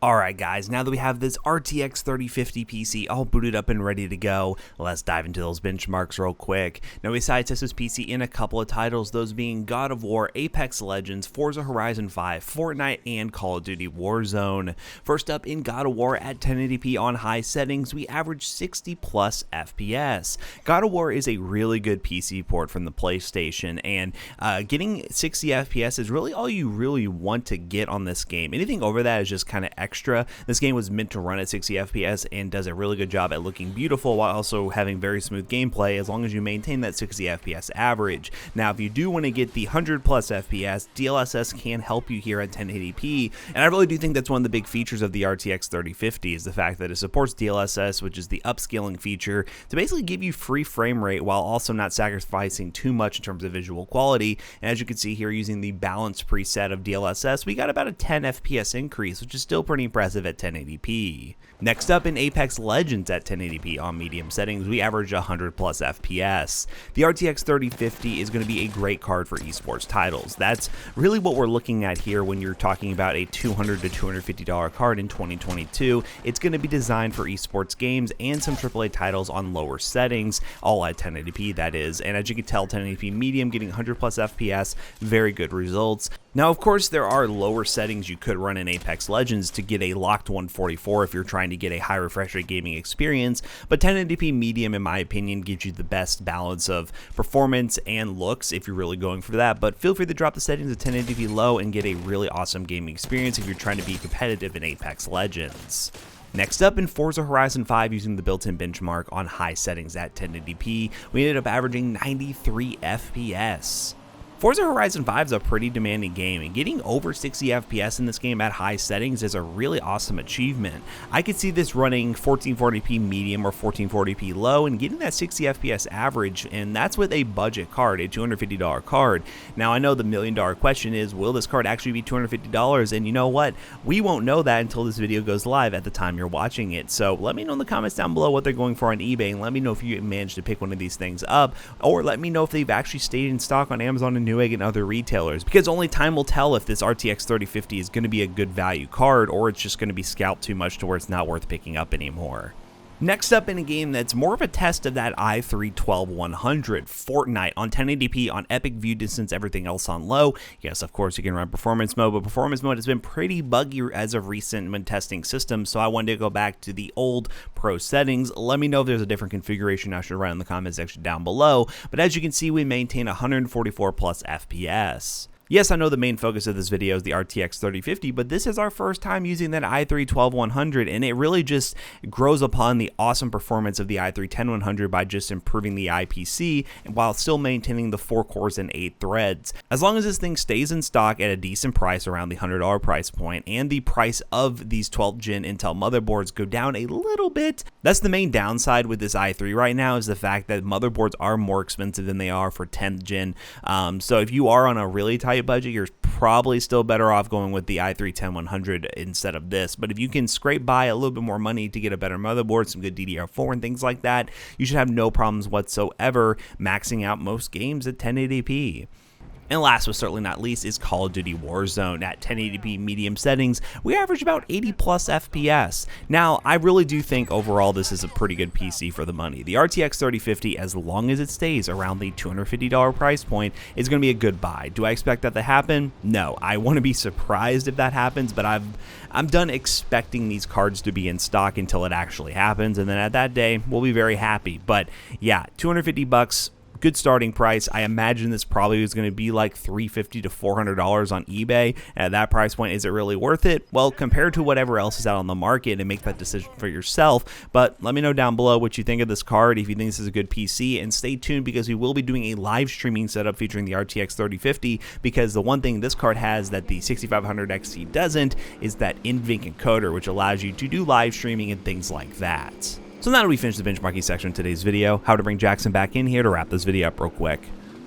Alright guys, now that we have this RTX 3050 PC all booted up and ready to go, let's dive into those benchmarks real quick. Now we decided to test this PC in a couple of titles, those being God of War, Apex Legends, Forza Horizon 5, Fortnite, and Call of Duty Warzone. First up, in God of War at 1080p on high settings, we average 60 plus FPS. God of War is a really good PC port from the PlayStation, and getting 60 FPS is really all you really want to get on this game. Anything over that is just kind of extra. This game was meant to run at 60 FPS and does a really good job at looking beautiful while also having very smooth gameplay as long as you maintain that 60 FPS average. Now, if you do want to get the 100 plus FPS, DLSS can help you here at 1080p, and I really do think that's one of the big features of the RTX 3050 is the fact that it supports DLSS, which is the upscaling feature, to basically give you free frame rate while also not sacrificing too much in terms of visual quality. And as you can see here, using the balance preset of DLSS, we got about a 10 FPS increase, which is still pretty impressive at 1080p. Next up, in Apex Legends at 1080p on medium settings, we average 100 plus FPS. The RTX 3050 is going to be a great card for esports titles. That's really what we're looking at here when you're talking about a $200 to $250 card in 2022. It's going to be designed for esports games and some AAA titles on lower settings, all at 1080p that is. And as you can tell, 1080p medium getting 100 plus FPS, very good results. Now, of course, there are lower settings you could run in Apex Legends to get a locked 144 if you're trying to get a high refresh rate gaming experience, but 1080p medium, in my opinion, gives you the best balance of performance and looks if you're really going for that, but feel free to drop the settings to 1080p low and get a really awesome gaming experience if you're trying to be competitive in Apex Legends. Next up, in Forza Horizon 5, using the built-in benchmark on high settings at 1080p, we ended up averaging 93 FPS. Forza Horizon 5 is a pretty demanding game, and getting over 60 FPS in this game at high settings is a really awesome achievement. I could see this running 1440p medium or 1440p low and getting that 60 FPS average, and that's with a budget card, a $250 card. Now, I know the million-dollar question is, will this card actually be $250? And you know what? We won't know that until this video goes live at the time you're watching it. So let me know in the comments down below what they're going for on eBay, and let me know if you managed to pick one of these things up, or let me know if they've actually stayed in stock on Amazon and Newegg and other retailers, because only time will tell if this RTX 3050 is going to be a good value card or it's just going to be scalped too much to where it's not worth picking up anymore. Next up, in a game that's more of a test of that i3 12100, Fortnite on 1080p on epic view distance, everything else on low. Yes, of course you can run performance mode, but performance mode has been pretty buggy as of recent when testing systems, so I wanted to go back to the old pro settings. Let me know if there's a different configuration I should run in the comments section down below, but as you can see, we maintain 144 plus FPS. Yes, I know the main focus of this video is the RTX 3050, but this is our first time using that i3 12100, and it really just grows upon the awesome performance of the i3 10100 by just improving the IPC while still maintaining the 4 cores and 8 threads. As long as this thing stays in stock at a decent price around the $100 price point, and the price of these 12th gen Intel motherboards go down a little bit, that's the main downside with this i3 right now, is the fact that motherboards are more expensive than they are for 10th gen. So if you are on a really tight budget, you're probably still better off going with the i3 10100 instead of this. But if you can scrape by a little bit more money to get a better motherboard, some good DDR4 and things like that, you should have no problems whatsoever maxing out most games at 1080p. And last but certainly not least is Call of Duty Warzone at 1080p medium settings. We average about 80 plus FPS. Now, I really do think overall this is a pretty good PC for the money. The RTX 3050, as long as it stays around the $250 price point, is going to be a good buy. Do I expect that to happen? No. I want to be surprised if that happens, but I'm done expecting these cards to be in stock until it actually happens, and then at that day, we'll be very happy. But yeah, $250. Good starting price. I imagine this probably is going to be like $350 to $400 on eBay. At that price point, is it really worth it? Well, compared to whatever else is out on the market, and make that decision for yourself. But let me know down below what you think of this card, if you think this is a good PC, and stay tuned because we will be doing a live streaming setup featuring the RTX 3050, because the one thing this card has that the 6500 XT doesn't is that NVENC encoder, which allows you to do live streaming and things like that. So now that we finish the benchmarking section of today's video, how to bring Jackson back in here to wrap this video up real quick.